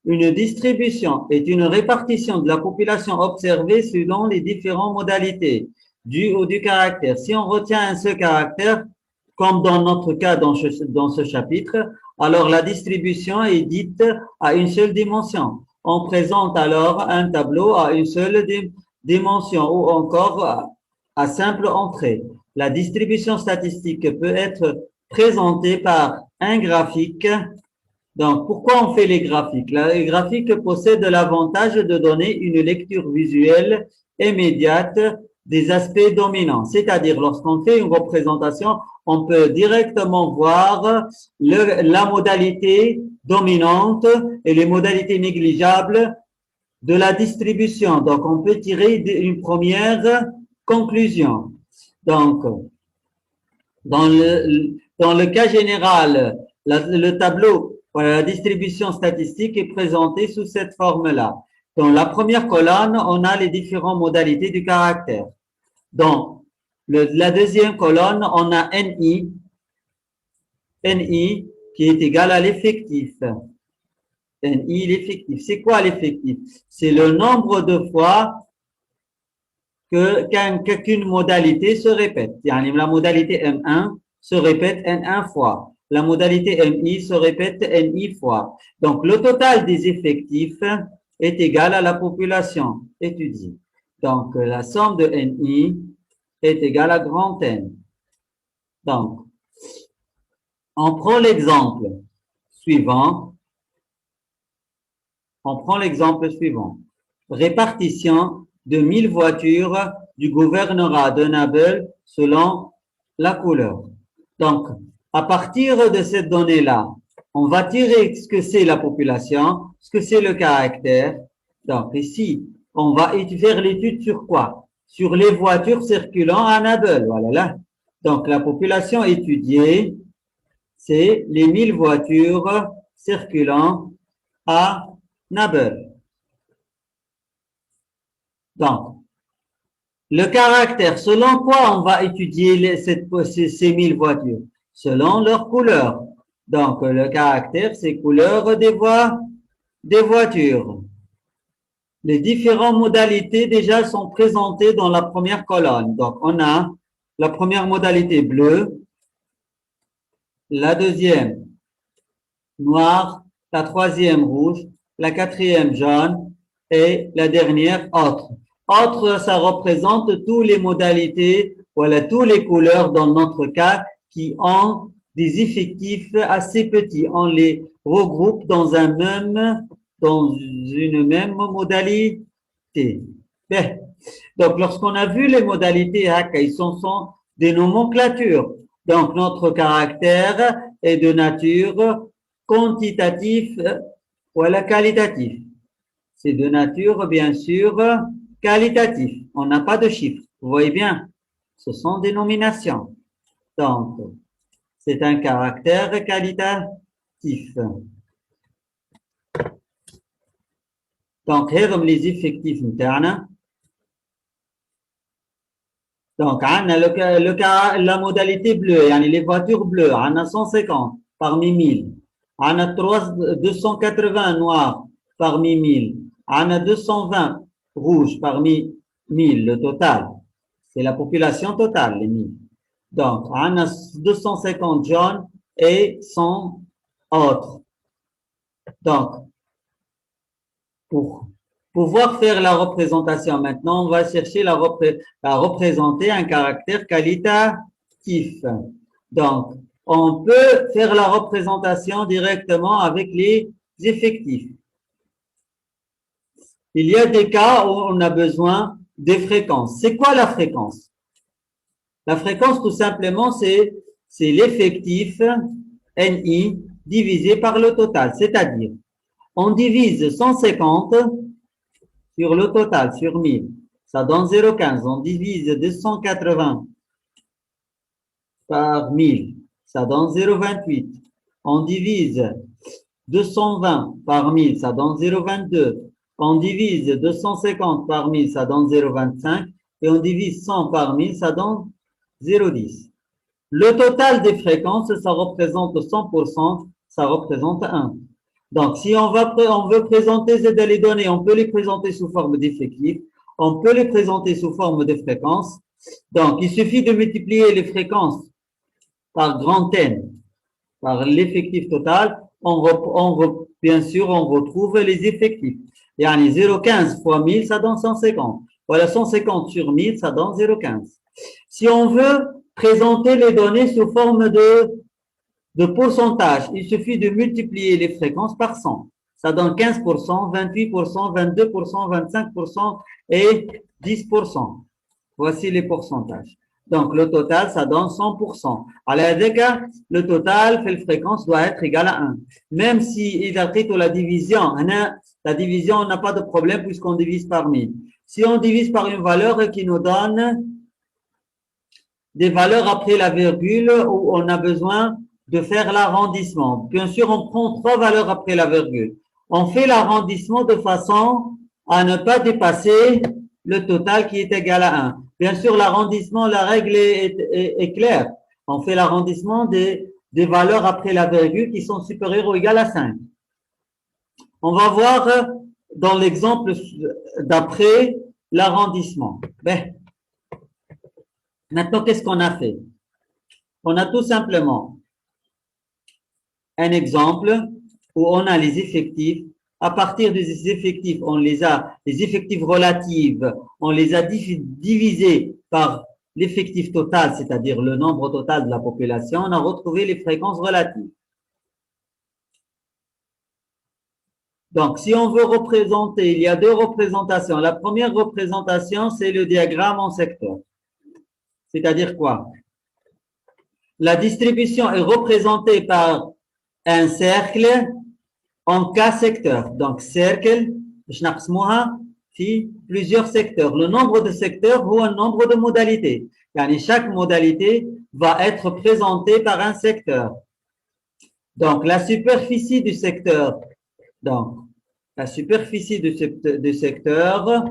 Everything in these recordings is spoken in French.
Une distribution est une répartition de la population observée selon les différentes modalités du ou du caractère. Si on retient un seul caractère, comme dans notre cas dans ce chapitre, alors la distribution est dite à une seule dimension. On présente alors un tableau à une seule dimension ou encore à simple entrée. La distribution statistique peut être présentée par un graphique. Donc, pourquoi on fait les graphiques? Les graphiques possèdent l'avantage de donner une lecture visuelle immédiate des aspects dominants. C'est-à-dire, lorsqu'on fait une représentation, on peut directement voir la modalité dominante et les modalités négligeables de la distribution. Donc, on peut tirer une première conclusion. Donc, dans le cas général, le tableau, voilà, la distribution statistique est présentée sous cette forme-là. Dans la première colonne, on a les différentes modalités du caractère. Dans la deuxième colonne, on a NI qui est égal à l'effectif. NI, l'effectif. C'est quoi l'effectif? C'est le nombre de fois qu'une modalité se répète. La modalité M1 se répète N1 fois. La modalité MI se répète NI fois. Donc, le total des effectifs est égal à la population étudiée. Donc, la somme de NI est égale à grand N. Donc, on prend l'exemple suivant. Répartition de 1000 voitures du gouvernorat de Naples selon la couleur. Donc, à partir de cette donnée-là, on va tirer ce que c'est la population, ce que c'est le caractère. Donc, ici, on va faire l'étude sur quoi? Sur les voitures circulant à Naples. Voilà là. Donc, la population étudiée, c'est les 1000 voitures circulant à Naples. Donc, le caractère, selon quoi on va étudier ces 1000 voitures? Selon leur couleur. Donc, le caractère, c'est couleur des voitures. Les différentes modalités déjà sont présentées dans la première colonne. Donc, on a la première modalité bleue, la deuxième noire, la troisième rouge, la quatrième jaune et la dernière autre. Autre, ça représente toutes les modalités, voilà, toutes les couleurs dans notre cas qui ont des effectifs assez petits. On les regroupe dans une même modalité. Bien. Donc, lorsqu'on a vu les modalités, ils sont des nomenclatures. Donc, notre caractère est de nature quantitatif ou qualitatif. C'est de nature, bien sûr, qualitatif. On n'a pas de chiffres. Vous voyez bien, ce sont des nominations. Donc, c'est un caractère qualitatif. Donc, les effectifs internes. Donc, la modalité bleue, les voitures bleues, on a 150 parmi 1000. On a 280 noirs parmi 1000. On a 220 rouges parmi 1000, le total. C'est la population totale, les 1000. Donc, on a 250 jaunes et 100 autres. Donc, pour pouvoir faire la représentation maintenant, on va chercher à représenter un caractère qualitatif. Donc, on peut faire la représentation directement avec les effectifs. Il y a des cas où on a besoin des fréquences. C'est quoi la fréquence? La fréquence, tout simplement, c'est l'effectif NI divisé par le total. C'est-à-dire, on divise 150 sur le total, sur 1000. Ça donne 0,15. On divise 280 par 1000. Ça donne 0,28. On divise 220 par 1000. Ça donne 0,22. On divise 250 par 1000. Ça donne 0,25. Et on divise 100 par 1000. Ça donne 0,10. Le total des fréquences, ça représente 100%. Ça représente 1. Donc, si on veut présenter les données, on peut les présenter sous forme d'effectifs, on peut les présenter sous forme de fréquences. Donc, il suffit de multiplier les fréquences par grand N, par l'effectif total. Bien sûr, on retrouve les effectifs. Yani 0,15 fois 1000, ça donne 150. Voilà, 150 sur 1000, ça donne 0,15. Si on veut présenter les données sous forme de pourcentage, il suffit de multiplier les fréquences par 100. Ça donne 15%, 28%, 22%, 25% et 10%. Voici les pourcentages. Donc, le total, ça donne 100%. Alors, le total, la fréquence doit être égal à 1. Même si il a pris la division, la division, on n'a pas de problème puisqu'on divise par 1000. Si on divise par une valeur qui nous donne des valeurs après la virgule où on a besoin de faire l'arrondissement. Bien sûr, on prend 3 valeurs après la virgule. On fait l'arrondissement de façon à ne pas dépasser le total qui est égal à 1. Bien sûr, l'arrondissement, la règle est claire. On fait l'arrondissement des valeurs après la virgule qui sont supérieures ou égales à 5. On va voir dans l'exemple d'après l'arrondissement. Ben, maintenant, qu'est-ce qu'on a fait? On a tout simplement un exemple où on a les effectifs. À partir des effectifs, les effectifs relatifs, on les a divisés par l'effectif total, c'est-à-dire le nombre total de la population. On a retrouvé les fréquences relatives. Donc, si on veut représenter, il y a deux représentations. La première représentation, c'est le diagramme en secteur. C'est-à-dire quoi? La distribution est représentée par un cercle en cas secteur. Donc, cercle, plusieurs secteurs. Le nombre de secteurs ou un nombre de modalités. Chaque modalité va être présentée par un secteur. Donc, la superficie du secteur. Donc, la superficie du secteur,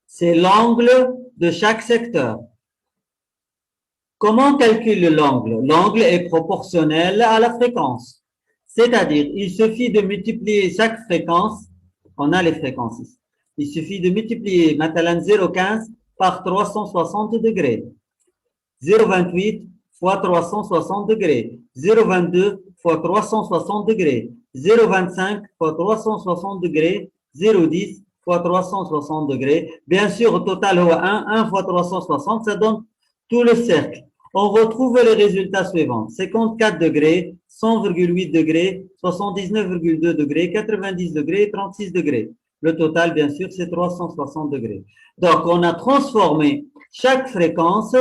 c'est l'angle de chaque secteur. Comment on calcule l'angle? L'angle est proportionnel à la fréquence. C'est-à-dire, il suffit de multiplier chaque fréquence. On a les fréquences ici. Il suffit de multiplier maintenant 0,15 par 360 degrés. 0,28 fois 360 degrés. 0,22 fois 360 degrés. 0,25 fois 360 degrés. 0,10 fois 360 degrés. Bien sûr, au total, 1 fois 360, ça donne tout le cercle. On retrouve les résultats suivants. 54 degrés, 100,8 degrés, 79,2 degrés, 90 degrés et 36 degrés. Le total, bien sûr, c'est 360 degrés. Donc, on a transformé chaque fréquence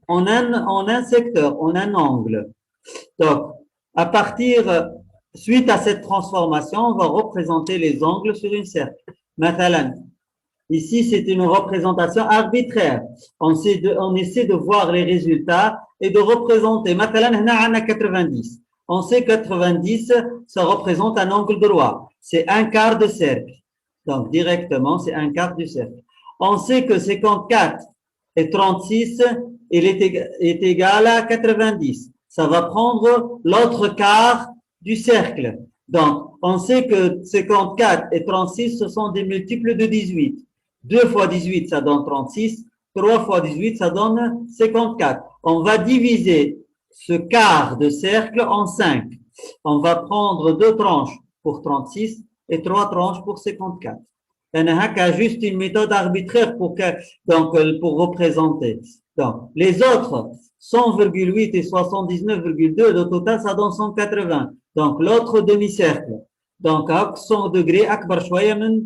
en un secteur, en un angle. Donc, suite à cette transformation, on va représenter les angles sur une cercle. Maintenant, ici, c'est une représentation arbitraire. On essaie de voir les résultats et de représenter. Maintenant, on a 90. On sait 90, ça représente un angle droit. C'est un quart de cercle. Donc, directement, c'est un quart du cercle. On sait que 54 et 36, il est égal à 90. Ça va prendre l'autre quart du cercle. Donc, on sait que 54 et 36, ce sont des multiples de 18. 2 fois 18, ça donne 36. 3 fois 18, ça donne 54. On va diviser ce quart de cercle en 5. On va prendre 2 tranches pour 36 et 3 tranches pour 54. Il y a juste une méthode arbitraire pour représenter. Donc, les autres, 100,8 et 79,2, le total, ça donne 180. Donc, l'autre demi-cercle. Donc, à 100 degrés, akbar shwaya min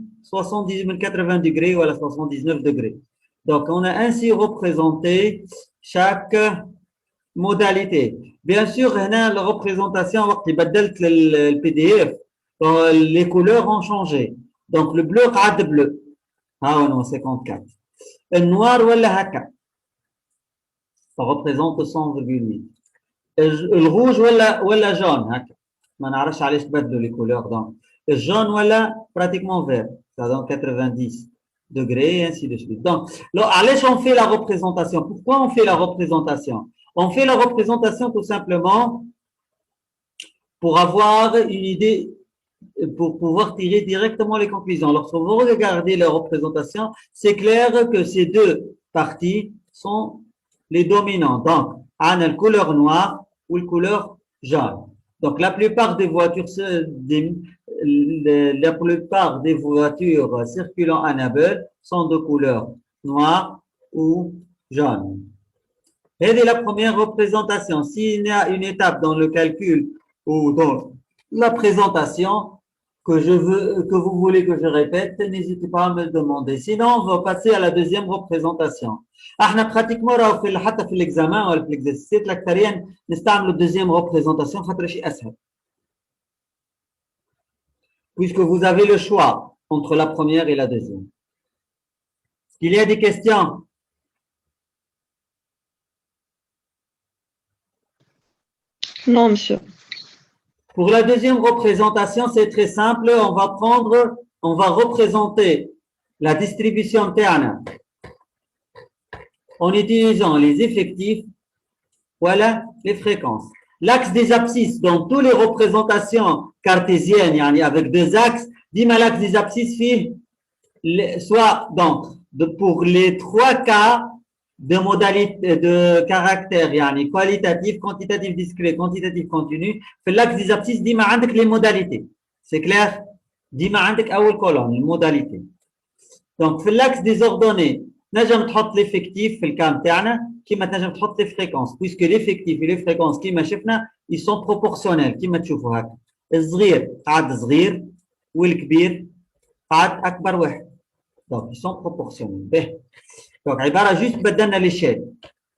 80 degrés ou à 79 degrés. Donc, on a ainsi représenté chaque modalité. Bien sûr, la représentation, le PDF, les couleurs ont changé. Donc, le bleu, قعد bleu. Ah non, 54. Le noir, ولا هكا. Ça représente 100,8. Le rouge, ولا jaune, هكا. ما نعرفش علاش تبدلوا les couleurs. Donc, le jaune, ولا pratiquement vert. Ça donne 90 degrés, et ainsi de suite. Donc, علاش on fait la représentation? Pourquoi on fait la représentation? On fait la représentation tout simplement pour avoir une idée, pour pouvoir tirer directement les conclusions. Lorsque vous regardez la représentation, c'est clair que ces deux parties sont les dominants. Donc, on a la couleur noire ou la couleur jaune. Donc, la plupart des voitures, la plupart des voitures circulant en Apple sont de couleur noire ou jaune. Et dès la première représentation, s'il y a une étape dans le calcul ou dans la présentation que vous voulez que je répète, n'hésitez pas à me le demander. Sinon, on va passer à la deuxième représentation. احنا pratiquement حتى في l'examen ولا في l'exercice الأكثرية نستعمل deuxième représentation خاطر شيء أسهل. Puisque vous avez le choix entre la première et la deuxième. Il y a des questions? Non, monsieur. Pour la deuxième représentation, c'est très simple. On va représenter la distribution interne en utilisant les effectifs, voilà, les fréquences. L'axe des abscisses dans toutes les représentations cartésiennes, avec deux axes, dis-moi l'axe des abscisses, soit donc pour les trois cas de modalité de caractère, qualitatif, quantitatif discret, quantitatif continu. Fait l'axe des abscisses, dis-moi عندك les modalités. C'est clair? dis-moi عندك أول colonne, les modalités. Donc, في l'axe des ordonnées, نجم تحط l'effectif في الكام تاعنا كيما تنجم تحط les fréquences, puisque l'effectif et les fréquences كيما شفنا, ils sont proportionnels كيما تشوفوا هكا. الصغير قعد صغير والكبير قعد أكبر واحد. Donc, ils sont proportionnels. Donc, عبارة juste بدلنا l'échelle.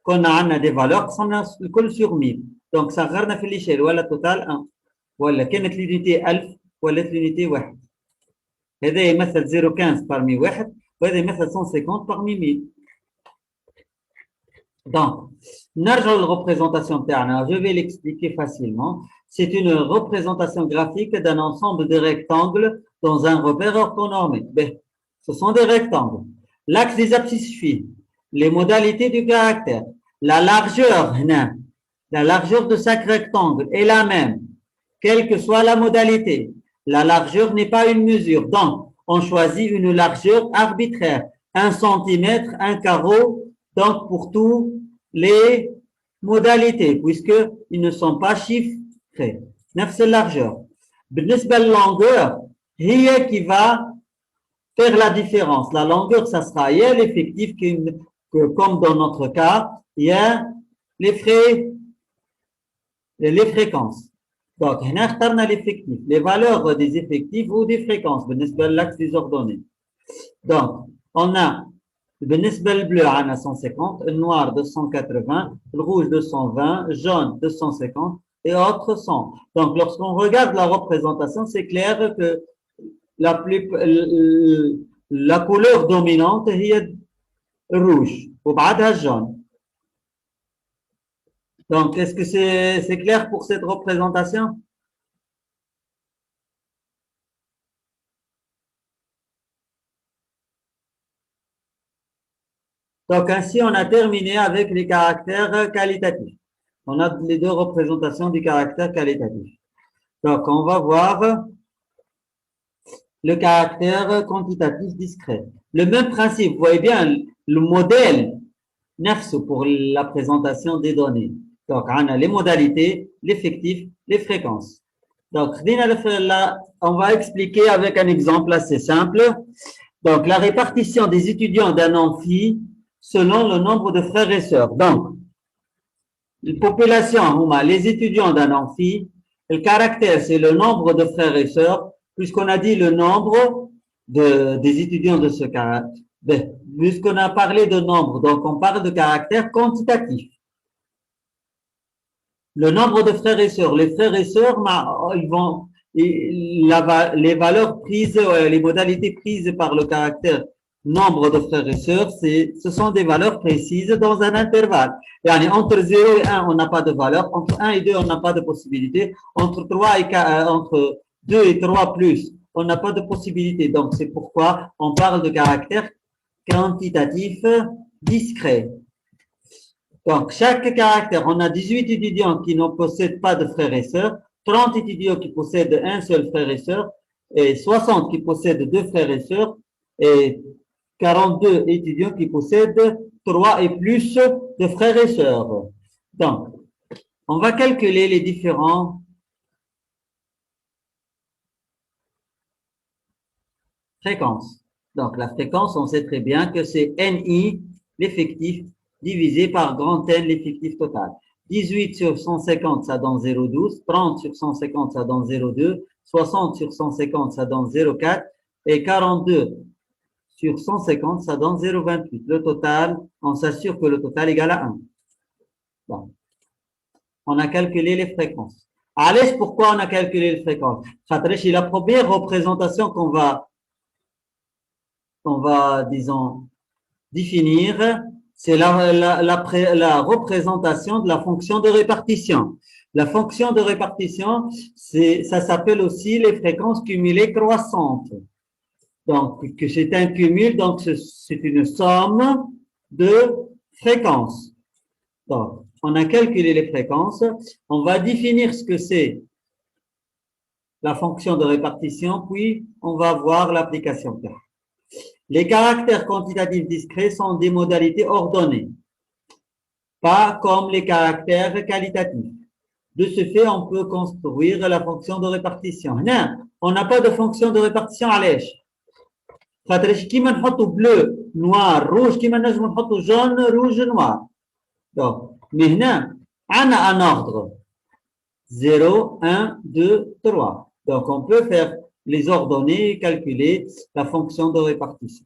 كنا عندنا des valeurs قسمنا الكل sur 1000. Donc, صغرنا في l'échelle ولا total 1 ولا كانت l'unité 1000 ولا l'unité 1. هذا يمثل 0.15 parmi 1 وهذا يمثل 150 parmi 1000. Donc, نرجع للرeprésentation تاعنا. Je vais l'expliquer facilement. C'est une représentation graphique d'un ensemble de rectangles dans un repère orthonormé. Ce sont des rectangles. L'axe des abscisses suit les modalités du caractère. La largeur de chaque rectangle est la même, quelle que soit la modalité. La largeur n'est pas une mesure. Donc, on choisit une largeur arbitraire. 1 centimètre, un carreau, donc pour toutes les modalités, puisqu'ils ne sont pas chiffrés. نفس largeur. بالنسبة longueur, هي qui va faire la différence. La longueur, ça sera, il y a l'effectif que, comme dans notre cas, il y a les fréquences. Donc, on a l'effectif, les valeurs des effectifs ou des fréquences, l'axe des ordonnées. Donc, on a le bleu à 150, le noir 280, le rouge 220, le jaune 250 et autres 100. Donc, lorsqu'on regarde la représentation, c'est clair que la couleur dominante est rouge وبعدها jaune. Donc, est-ce que c'est clair pour cette représentation? Donc, ainsi, on a terminé avec les caractères qualitatifs. On a les deux représentations du caractère qualitatif. Donc, on va voir le caractère quantitatif discret. Le même principe, vous voyez bien, le modèle neuf pour la présentation des données. Donc, on a les modalités, l'effectif, les fréquences. Donc, on va expliquer avec un exemple assez simple. Donc, la répartition des étudiants d'un amphi selon le nombre de frères et sœurs. Donc, la population, les étudiants d'un amphi, le caractère, c'est le nombre de frères et sœurs, puisqu'on a dit le nombre des étudiants de ce caractère. Puisqu'on a parlé de nombre, donc on parle de caractère quantitatif. Le nombre de frères et sœurs. Les frères et sœurs, les valeurs prises, les modalités prises par le caractère nombre de frères et sœurs, ce sont des valeurs précises dans un intervalle. Entre 0 et 1, on n'a pas de valeur. Entre 1 et 2, on n'a pas de possibilité. Entre 2 et 3 plus, on n'a pas de possibilité. Donc, c'est pourquoi on parle de caractère quantitatif discret. Donc, chaque caractère, on a 18 étudiants qui ne possèdent pas de frères et sœurs. 30 étudiants qui possèdent un seul frère et sœur, et 60 qui possèdent deux frères et sœurs, et 42 étudiants qui possèdent 3 et plus de frères et sœurs. Donc, on va calculer les différents fréquences. Donc, la fréquence, on sait très bien que c'est NI, l'effectif, divisé par grand N, l'effectif total. 18 sur 150, ça donne 0,12. 30 sur 150, ça donne 0,2. 60 sur 150, ça donne 0,4. Et 42 sur 150, ça donne 0,28. Le total, on s'assure que le total égale à 1. Bon. On a calculé les fréquences. Allez, pourquoi on a calculé les fréquences? La première représentation qu'on va, disons, définir, c'est la représentation de la fonction de répartition. La fonction de répartition, ça s'appelle aussi les fréquences cumulées croissantes. Donc, que c'est un cumul, donc c'est une somme de fréquences. Donc, on a calculé les fréquences. On va définir ce que c'est la fonction de répartition, puis on va voir l'application. Les caractères quantitatifs discrets sont des modalités ordonnées, pas comme les caractères qualitatifs. De ce fait, on peut construire la fonction de répartition. Non, on n'a pas de fonction de répartition à l'échelle. كيما نحطوا bleu, noir, rouge, كيما نجموا نحطوا jaune, rouge, noir. Donc, mais هنا عندنا un ordre 0, 1, 2, 3. Donc, on peut faire les ordonnées et calculer la fonction de répartition.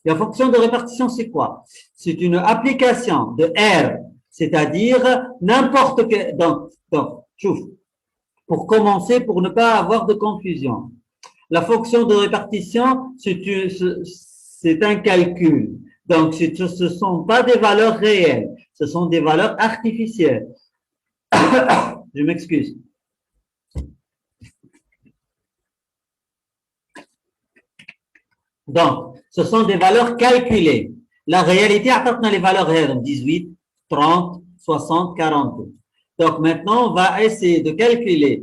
La fonction de répartition, c'est quoi? C'est une application de R, c'est-à-dire n'importe quel. Donc, chouf, pour commencer, pour ne pas avoir de confusion. La fonction de répartition, c'est un calcul. Donc, ce ne sont pas des valeurs réelles, ce sont des valeurs artificielles. Je m'excuse. Donc, ce sont des valeurs calculées. La réalité, on a les valeurs 18, 30, 60, 42. Donc, maintenant, on va essayer de calculer,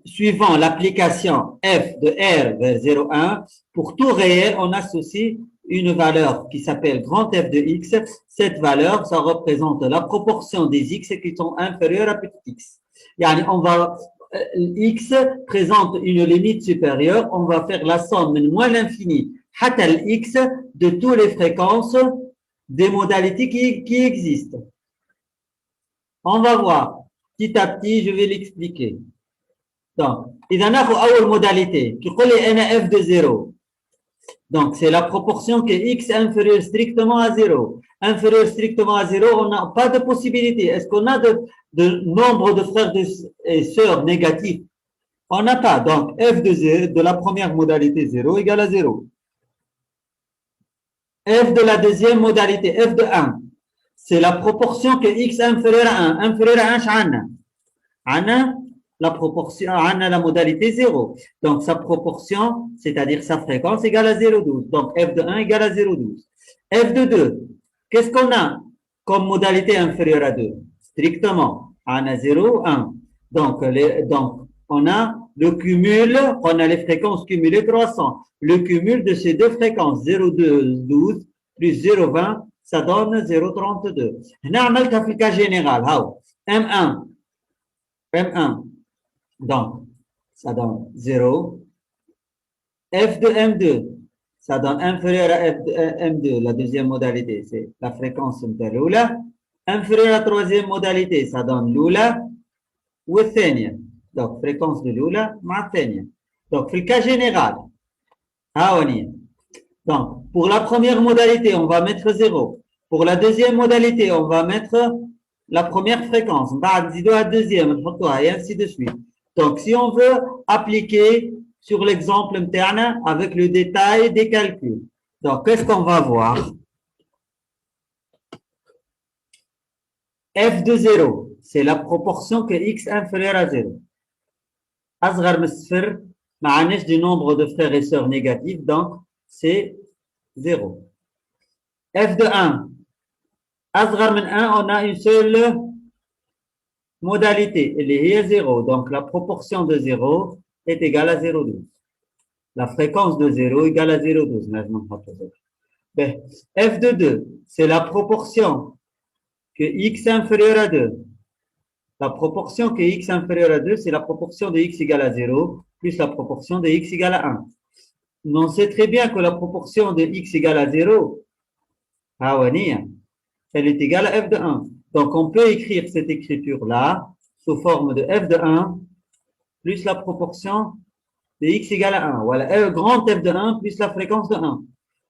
suivant l'application f de R vers 0,1, pour tout réel, on associe une valeur qui s'appelle grand F de X. Cette valeur, ça représente la proportion des X qui sont inférieures à petit x. Yani, X présente une limite supérieure, on va faire la somme moins l'infini X de toutes les fréquences des modalités qui existent. On va voir. Petit à petit, je vais l'expliquer. Donc, il y a une modalité qui est f de 0. Donc, c'est la proportion que x est inférieur strictement à 0. Inférieur strictement à 0, on n'a pas de possibilité. Est-ce qu'on a de nombre de frères et sœurs négatifs? On n'a pas. Donc, f de 0, de la première modalité 0 égale à 0. F de la deuxième modalité, f de 1, c'est la proportion que x est inférieur à 1. Inférieur à 1, c'est la proportion, la modalité 0. Donc, sa proportion, c'est-à-dire sa fréquence, égale à 0,12. Donc, f de 1 égale à 0,12. F de 2, qu'est-ce qu'on a comme modalité inférieure à 2? Strictement, on a 0, 1. Donc, on a le cumul, on a les fréquences cumulées croissantes. Le cumul de ces deux fréquences, 0,12 plus 0,20, ça donne 0,32. On a fait le cas général. M1. Donc, ça donne 0. F de M2, ça donne inférieur à F de M2, la deuxième modalité, c'est la fréquence de l'oula. Inférieur à la troisième modalité, ça donne l'oula ou l'thania. Donc, fréquence de l'oula, ma thania. Donc, le cas général. Donc, pour la première modalité, on va mettre 0. Pour la deuxième modalité, on va mettre la première fréquence. La deuxième, et ainsi de suite. Donc, si on veut appliquer sur l'exemple interne avec le détail des calculs. Donc, qu'est-ce qu'on va voir? F de 0, c'est la proportion que x est inférieur à 0. Asghar misfir, ma'anesh du nombre de frères et sœurs négatifs, donc c'est 0. F de 1, Asghar min 1, on a une seule modalité, elle est 0. Donc, la proportion de 0 est égale à 0,12. La fréquence de 0 est égale à 0,12. Ben, f de 2, c'est la proportion que x est inférieur à 2. La proportion que x est inférieur à 2, c'est la proportion de x égale à 0 plus la proportion de x égale à 1. Mais on sait très bien que la proportion de x égale à 0, elle est égale à f de 1. Donc, on peut écrire cette écriture-là sous forme de f de 1 plus la proportion de x égale à 1. Voilà, grand f de 1 plus la fréquence de 1.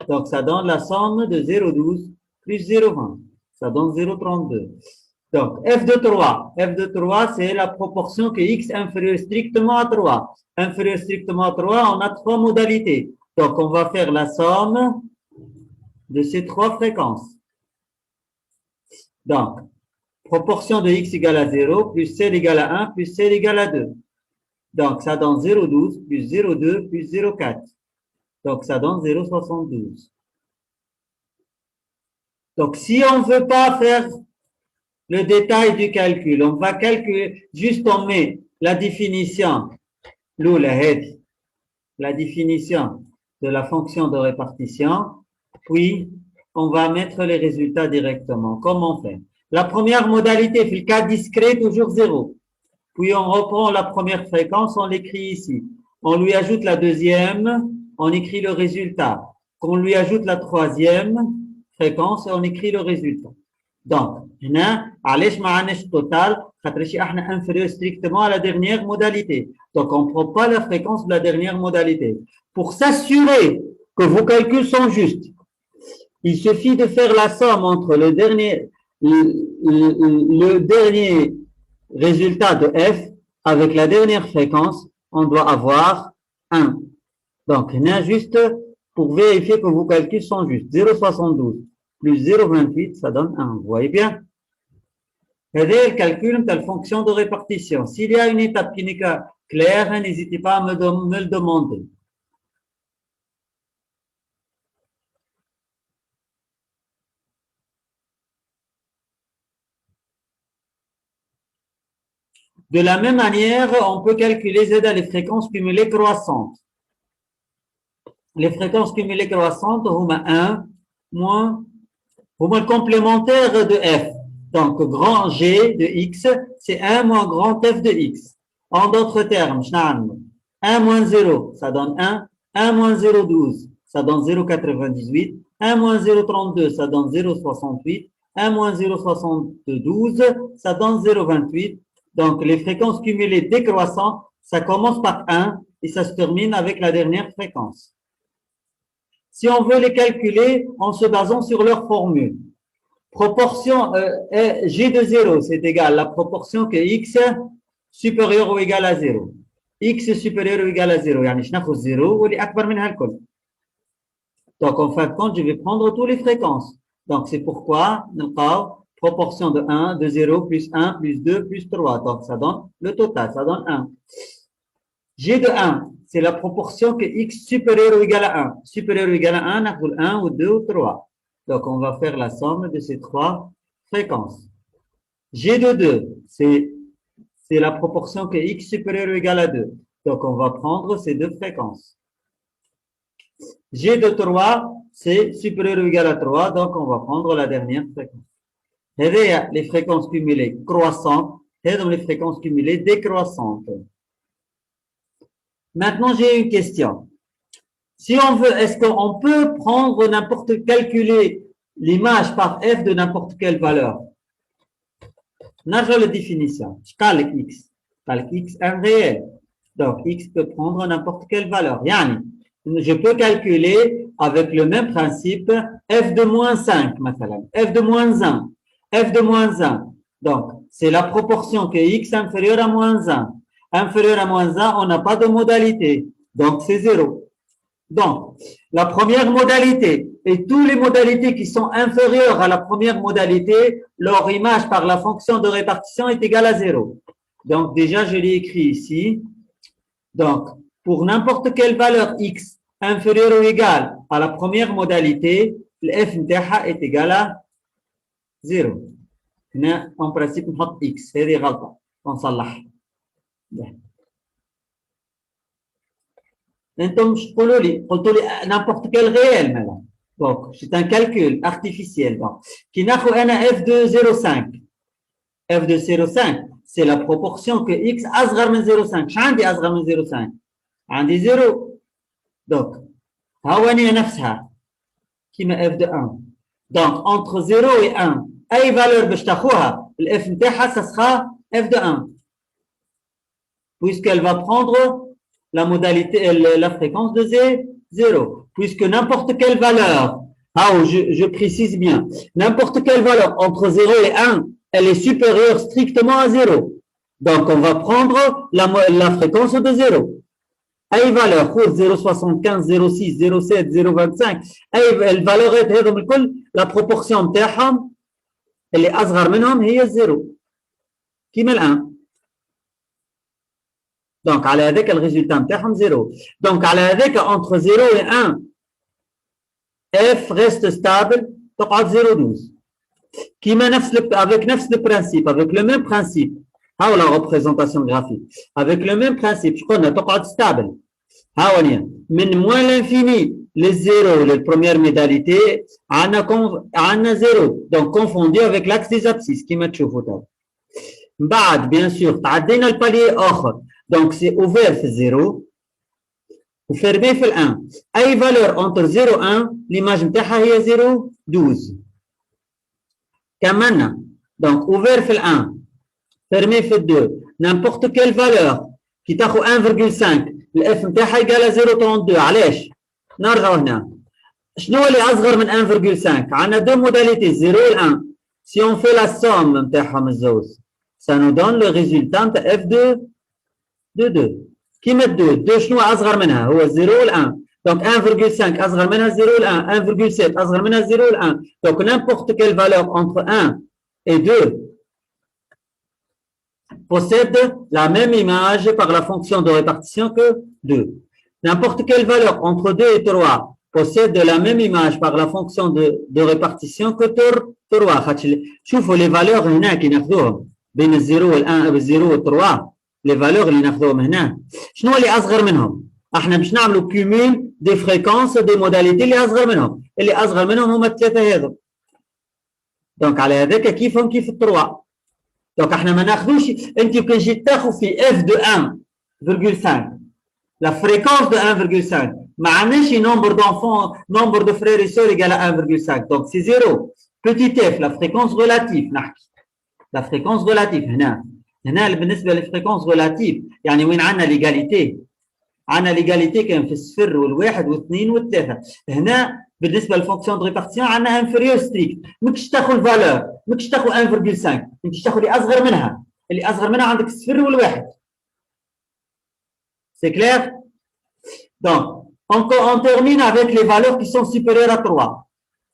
Donc, ça donne la somme de 0,12 plus 0,20. Ça donne 0,32. Donc, f de 3. F de 3, c'est la proportion que x inférieur strictement à 3. Inférieur strictement à 3, on a trois modalités. Donc, on va faire la somme de ces trois fréquences. Donc, proportion de x égale à 0 plus c égale à 1 plus c égale à 2. Donc, ça donne 0,12 plus 0,2 plus 0,4. Donc, ça donne 0,72. Donc, si on ne veut pas faire le détail du calcul, on va calculer, juste on met la définition, la définition de la fonction de répartition, puis on va mettre les résultats directement. Comment on fait? La première modalité, fait le cas discret, toujours 0. Puis on reprend la première fréquence, on l'écrit ici. On lui ajoute la deuxième, on écrit le résultat. On lui ajoute la troisième fréquence, on écrit le résultat. Donc, هنا علاش ما عندناش total خاطر احنا inférieur strictement à la dernière modalité. Donc, on ne prend pas la fréquence de la dernière modalité. Pour s'assurer que vos calculs sont justes, il suffit de faire la somme entre le dernier résultat de f avec la dernière fréquence. On doit avoir 1. Donc, هنا juste pour vérifier que vos calculs sont justes. 0,72 plus 0,28, ça donne 1. Vous voyez bien? C'est le calcul de la fonction de répartition. S'il y a une étape qui n'est pas claire, n'hésitez pas à me le demander. De la même manière, on peut calculer Z à les fréquences cumulées croissantes. Les fréquences cumulées croissantes, on a 1 moins le complémentaire de f. Donc, grand G de x, c'est 1 moins grand f de x. En d'autres termes, 1 moins 0, ça donne 1. 1 moins 0,12, ça donne 0,98. 1 moins 0,32, ça donne 0,68. 1 moins 0,72, ça donne 0,28. Donc, les fréquences cumulées décroissantes, ça commence par 1 et ça se termine avec la dernière fréquence. Si on veut les calculer en se basant sur leur formule, proportion G de 0, c'est égal à la proportion que x supérieur ou égal à 0. X supérieur ou égal à 0, يعني شناخذ 0 واللي أكبر منها الكل. Donc, en fin de compte, je vais prendre toutes les fréquences. Donc, c'est pourquoi نلقاو proportion de 1, de 0, plus 1, plus 2, plus 3. Donc, ça donne le total, ça donne 1. G de 1, c'est la proportion que x supérieur ou égal à 1. Supérieur ou égal à 1, on a 1 ou 2 ou 3. Donc, on va faire la somme de ces trois fréquences. G de 2, c'est la proportion que x supérieur ou égal à 2. Donc, on va prendre ces deux fréquences. G de 3, c'est supérieur ou égal à 3. Donc, on va prendre la dernière fréquence. Les fréquences cumulées croissantes et les fréquences cumulées décroissantes. Maintenant, j'ai une question. Si on veut, est-ce qu'on peut prendre calculer l'image par f de n'importe quelle valeur? La définition. Calque x. Calque x un réel. Donc, x peut prendre n'importe quelle valeur. Yani, je peux calculer avec le même principe f de moins 5, مثلا. F de moins 1. F de moins 1. Donc, c'est la proportion que x inférieur à moins 1. Inférieur à moins 1, on n'a pas de modalité. Donc, c'est 0. Donc, la première modalité et toutes les modalités qui sont inférieures à la première modalité, leur image par la fonction de répartition est égale à 0. Donc, déjà, je l'ai écrit ici. Donc, pour n'importe quelle valeur x inférieure ou égale à la première modalité, le f est égal à 0. هنا en principe نحط x هذه غلطة ونصلحها. انتم مش تقولوا لي قلتوا لي n'importe quel réel maintenant. Donc c'est un calcul artificiel. Donc qui ناخذ انا f de 0,5 f de 0,5 c'est la proportion que x أصغر من 0,5. شو عندي أصغر من 0,5 عندي 0. donc هاوني نفسها كيما f de 1. donc entre 0 et 1 أي valeur باش تاخوها الf نتاعها ça sera f de 1 puisqu'elle va prendre la modalité, la fréquence de 0, puisque n'importe quelle valeur, je précise bien, n'importe quelle valeur entre 0 et 1, elle est supérieure strictement à 0. Donc, on va prendre la fréquence de 0. أي valeur, 0,75, 0,6, 0,7, 0,25, أي valeur هذم الكل la proportion نتاعهم اللي أصغر منهم هي 0 كيما الآن. Donc, على هذاك الريزلتا نتاعهم 0. Donc, على هذاك entre 0 et 1 f reste stable تقعد 0,12. كيما avec نفس le principe, avec le même principe. هاو la représentation graphique. Avec le même principe, je connais تقعد stable. هاونيا من moins l'infini les 0 les premières modalités عندنا 0. Donc, confondu avec l'axe des abscisses كيما تشوفوا تو. بعد bien sûr تعدينا الباليer آخر. Donc, c'est ouvert في 0 وfermé في 1. أي valeur entre 0 et 1 l'image نتاعها هي 0,12. كملنا. Donc, ouvert في 1 fermé في 2. N'importe quelle valeur كي تاخذ 1,5 الاف نتاعها يقال 0,32. علاش؟ نرجعوا هنا. شنو اللي أصغر من 1,5؟ عندنا deux modalités 0 et 1. Si on fait la somme نتاعهم الزوز ça nous donne le résultat نتاع f de 2. كيما 2 شنو أصغر منها؟ هو 0 و 1. Donc 1,5 أصغر منها 0 و 1. 1,7 أصغر منها 0 و 1. Donc n'importe quelle valeur entre 1 et 2 possède la même image par la fonction de répartition que 2. N'importe quelle valeur entre 2 et 3 possède la même image par la fonction de répartition que 3. شوفوا les valeurs هنا كي ناخذوهم بين 0 و 1 و 0 و 3 les valeurs اللي ناخذوهم هنا شنو اللي أصغر منهم؟ احنا باش نعملوا كيمول دي فريكونس دي موداليتي اللي أصغر منهم. اللي أصغر منهم هما الثلاثة هذو. دونك على هذاك كيفهم كيف التروا. دونك احنا ما ناخذوش انت كي جيت تاخذ في اف دو 1,5 لا فريكونس دو 1,5 ما عندناش نومبر دونفون نومبر دو فرير اي سور ايغال 1,5 دونك سي 0 بوتيت اف لا فريكونس ريلاتيف نحكي لا فريكونس ريلاتيف هنا بالنسبه للفريكونس ريلاتيف يعني وين عندنا ليغاليتي؟ عندنا ليغاليتي كان في الصفر والواحد واثنين والثلاثه. هنا بالنسبه للفونكسيون دو ريبارتيسيون عندنا انفيريور ستريكت. ماكش تاخذ فالور ماكش تاخذ 1,5 انت تاخذ اللي اصغر منها. اللي اصغر منها عندك الصفر والواحد. سي كلير؟ دونك on termine avec les valeurs qui sont supérieures à 3.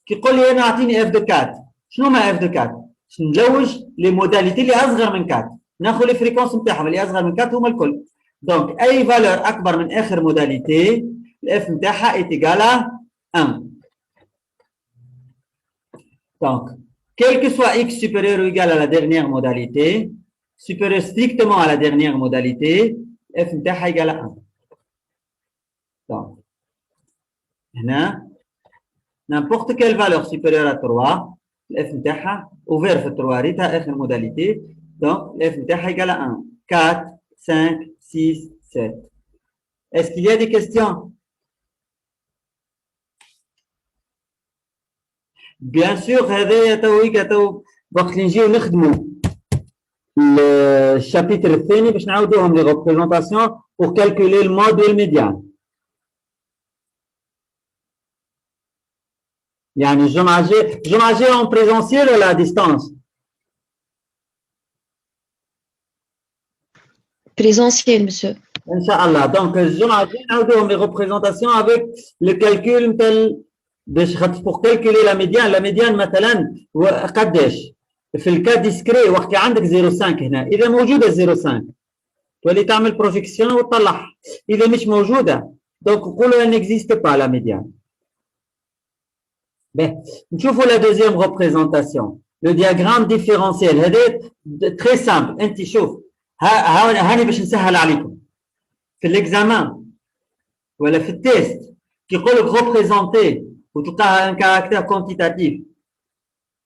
كيقول لي انا اعطيني اف دو 4. شنو ما اف دو 4؟ نلوج لي موداليتي اللي اصغر من 4 ناخذ لي فريكونس نتاعهم اللي اصغر من 4 هما الكل. دونك اي فالور اكبر من اخر موداليتي الاف نتاعها ايت ايغال 1. Donc, quel que soit x supérieur ou égal à la dernière modalité, supérieur strictement à la dernière modalité, f نتاعها égal à 1. Donc, هنا n'importe quelle valeur supérieure à 3, f نتاعها ouvert في 3 ريتها اخر modalité, donc f نتاعها égal à 1. 4, 5, 6, 7. Est-ce qu'il y a des questions? Bien sûr, هذايا تو وقت اللي نجيو نخدموا الشابيتر الثاني باش نعاودوهم لي ريبريزونطاسيون pour calculer le mode et le médian. يعني الجمعة الجاية en présentiel ou à distance? Présentiel, monsieur. Inch'Allah. Donc الجمعة الجاية نعاودوهم لي ريبريزونطاسيون avec le calcul نتاع باش pour calculer la médiane مثلا قداش في الكا ديسكري وقت عندك 0.5 هنا اذا موجوده 0.5 تولي تعمل بروجيكسيون وتطلعها. اذا مش موجوده دونك نقولوا ان نيكزيست با لا ميديان. نشوفوا لا دوزيام ريبريزونطاسيون. le diagramme différentiel. C'est très simple. انت شوف هاني باش نسهل عليكم في l'examen ولا في التيست كيقول لك représenter وتلقاها un caractère quantitatif.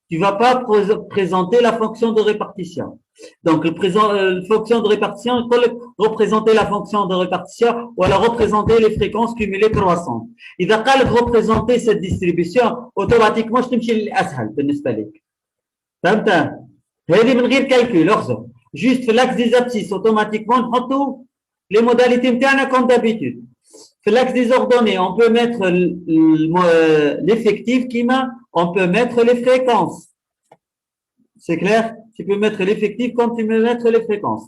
Tu vas pas présenter la fonction de répartition. Donc, la fonction de répartition, il faut représenter la fonction de répartition ou alors représenter les fréquences cumulées croissantes. Il va représenter cette distribution, automatiquement, je te dis l'ashal, بالنسبة لك. فهمت؟ هذه من غير calcul, أخذوا. Juste في l'axe des abscisses, automatiquement, نحطوا les modalités نتاعنا comme d'habitude. في l'axe des ordonnées, on peut mettre l'effectif qui m'a, on peut mettre les fréquences. C'est clair? Tu peux mettre l'effectif comme tu peux mettre les fréquences.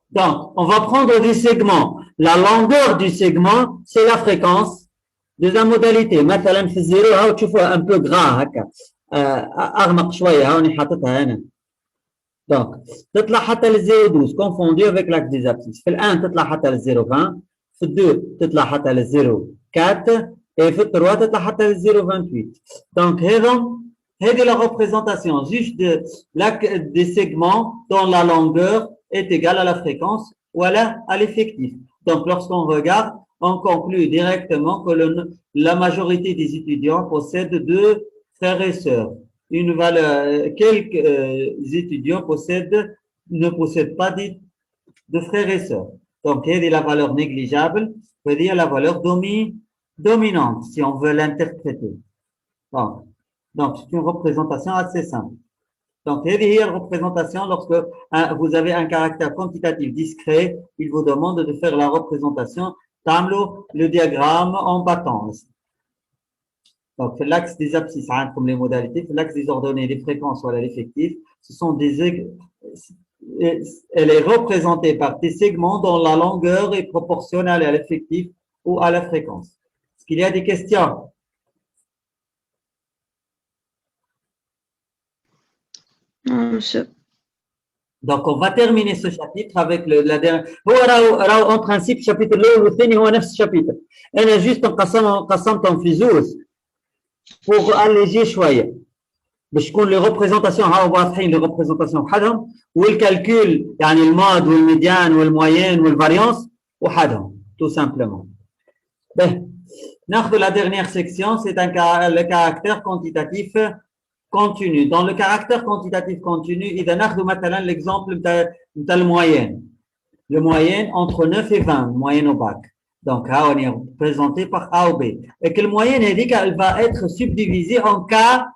Donc, on va prendre des segments. La longueur du segment, c'est la fréquence de la modalité. مثلا في الزيرو هاو تشوفوا un peu gras هكا أغمق شوية هاوني حاططها أنا. Donc, تطلع حتى ل 0,12 confondu avec l'axe des abscisses. في الآن تطلع حتى ل 0,20. في الدو تطلع حتى ل 0,4 et في التروا تطلع حتى ل 0,28. Donc, هذه la représentation juste des segments dont la longueur est égale à la fréquence ou à l'effectif. Donc, lorsqu'on regarde, on conclut directement que la majorité des étudiants possèdent deux frères et sœurs. Une valeur, quelques étudiants ne possèdent pas de frères et sœurs. Donc, il y a la valeur négligeable, c'est-à-dire la valeur dominante, si on veut l'interpréter. Donc, c'est une représentation assez simple. Donc, il y a une représentation lorsque vous avez un caractère quantitatif discret, il vous demande de faire la représentation, le diagramme en battant. Donc, l'axe des abscisses, comme les modalités, l'axe des ordonnées, les fréquences ou l'effectif, ce sont elle est représentée par des segments dont la longueur est proportionnelle à l'effectif ou à la fréquence. Est-ce qu'il y a des questions? Non, monsieur. Donc, on va terminer ce chapitre avec la dernière. En principe, chapitre الأول والثاني هو نفس الشابيتر. أنا juste قسمتهم في زوز pour alléger شوية. باش تكون لي ريبريزونطاسيون هاو واضحين لي ريبريزونطاسيون وحدهم والكالكول يعني المود والميديان والموين والفاريانس وحدهم tout simplement. Ben, la dernière section, c'est le caractère quantitatif continu. Dans le caractère quantitatif continu, il y a l'exemple de la moyenne. Le moyenne entre 9 et 20, moyenne au bac. Donc, on est représenté par A ou B. Et que le moyenne, elle va être subdivisée en cas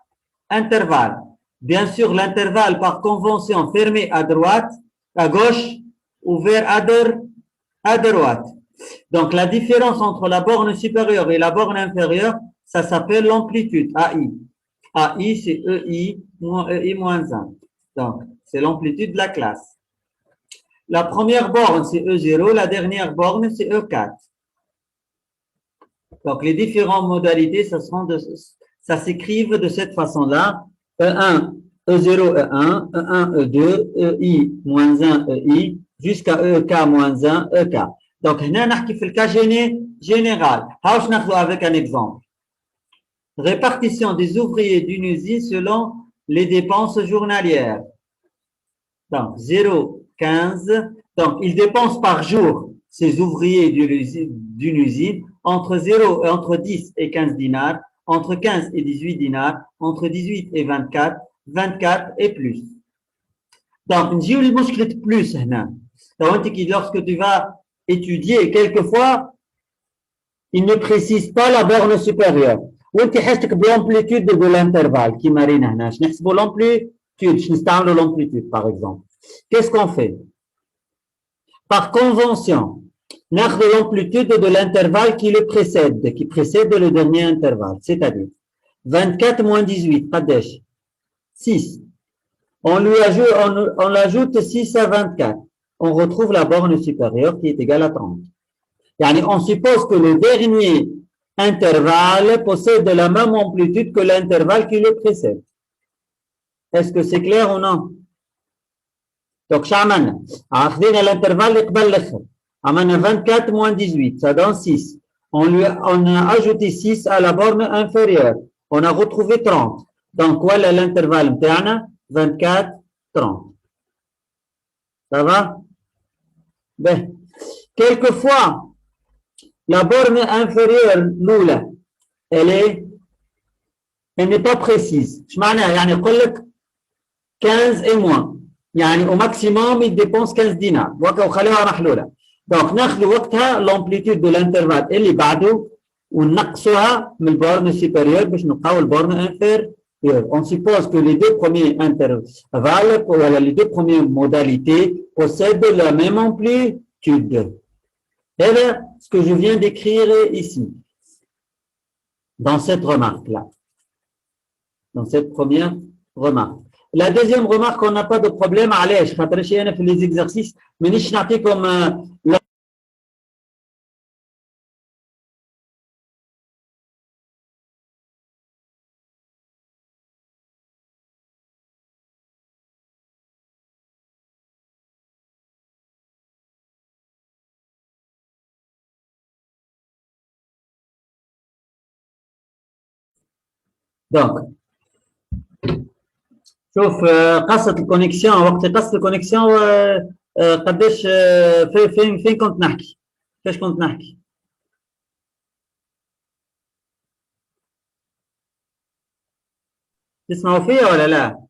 intervalle. Bien sûr, l'intervalle par convention fermé à droite, à gauche, ouvert à droite. Donc, la différence entre la borne supérieure et la borne inférieure, ça s'appelle l'amplitude, AI. AI, c'est EI moins 1. Donc, c'est l'amplitude de la classe. La première borne, c'est E0. La dernière borne, c'est E4. Donc, les différentes modalités, ça s'écrivent de cette façon-là. E1, E0, E1, E1, E2, EI moins 1, EI, jusqu'à EK moins 1, EK. Donc, on a le cas général. Avec un exemple. Répartition des ouvriers d'une usine selon les dépenses journalières. Donc, 0,15. Donc, ils dépensent par jour, ces ouvriers d'une usine, entre 10 et 15 dinars, entre 15 et 18 dinars, entre 18 et 24, 24 et plus. Donc, le plus. Donc, lorsque tu vas étudier, quelquefois, il ne précise pas la borne supérieure. Ou tu restes l'amplitude de l'intervalle qui marine. L'amplitude, par exemple. Qu'est-ce qu'on fait? Par convention, l'amplitude de l'intervalle qui le précède, qui précède le dernier intervalle, c'est-à-dire 24 moins 18, 6. On ajoute 6 à 24. On retrouve la borne supérieure qui est égale à 30. On suppose que le dernier intervalle possède la même amplitude que l'intervalle qui le précède. Est-ce que c'est clair ou non? Donc, عملنا l'intervalle اللي قبل الاخر. عملنا 24 moins 18, ça donne 6. On a ajouté 6 à la borne inférieure. On a retrouvé 30. Donc, voilà l'intervalle متاعنا 24, 30. Ça va? Ben, quelquefois, la borne inférieure, l'oula, elle n'est pas précise. Je معناها يعني يقول لك 15 et moins. يعني au maximum il dépense 15 dinars. وخليها محلولة. Donc ناخذ وقتها l'amplitude de l'intervalle اللي بعده ونقصها من البورن supérieure باش نلقاو البورن inférieure. On suppose que les deux premiers intervalles ou les deux premières modalités possèdent la même amplitude. Et là, ce que je viens d'écrire ici, dans cette remarque-là, dans cette première remarque. La deuxième remarque, on n'a pas de problème. Allez, je vais faire les exercices, mais je n'ai comme donc, شوف قصة الكونيكسيون وقت قصة الكونيكسيون قداش فين كنت نحكي؟ كيفاش كنت نحكي؟ تسمعوا فيا ولا لا؟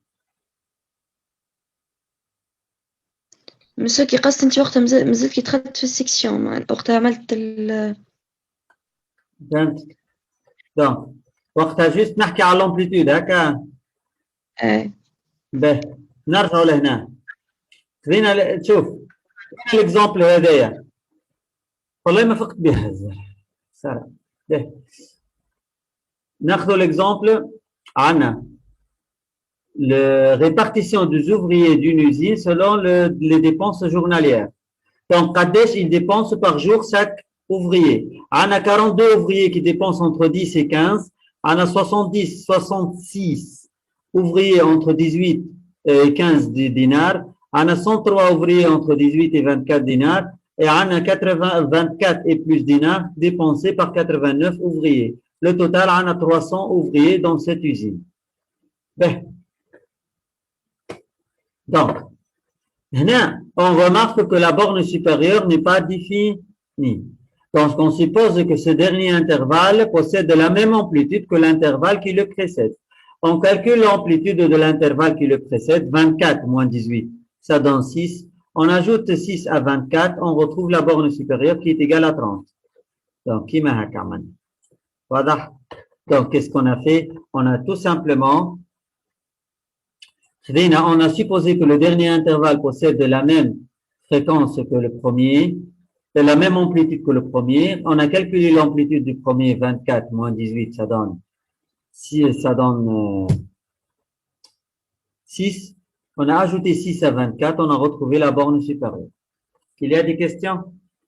مسو كي قصت انت وقتها مازلت كي دخلت في السيكسيون وقتها عملت فهمت. دونك وقتها جوست نحكي على الامبليتود هكا. باهي نرجعوا لهنا. خلينا شوف الاكزامبل هذايا والله ما فقت بها الزهر. باهي ناخذوا الاكزامبل عندنا la répartition des ouvriers d'une usine selon les dépenses journalières. Donc, Kadesh, il dépense par jour chaque ouvrier. On a 42 ouvriers qui dépensent entre 10 et 15. On a 66 ouvriers entre 18 et 15 dinars. On a 103 ouvriers entre 18 et 24 dinars. Et on a 24 et plus dinars dépensés par 89 ouvriers. Le total, on a 300 ouvriers dans cette usine. Ben, donc, on remarque que la borne supérieure n'est pas définie. Donc, on suppose que ce dernier intervalle possède la même amplitude que l'intervalle qui le précède. On calcule l'amplitude de l'intervalle qui le précède, 24 moins 18, ça donne 6. On ajoute 6 à 24, on retrouve la borne supérieure qui est égale à 30. Donc, voilà. Donc, qu'est-ce qu'on a fait? On a tout simplement on a supposé que le dernier intervalle possède la même fréquence que le premier, de la même amplitude que le premier. On a calculé l'amplitude du premier, 24 moins 18, ça donne 6. On a ajouté 6 à 24, on a retrouvé la borne supérieure. Il y a des questions?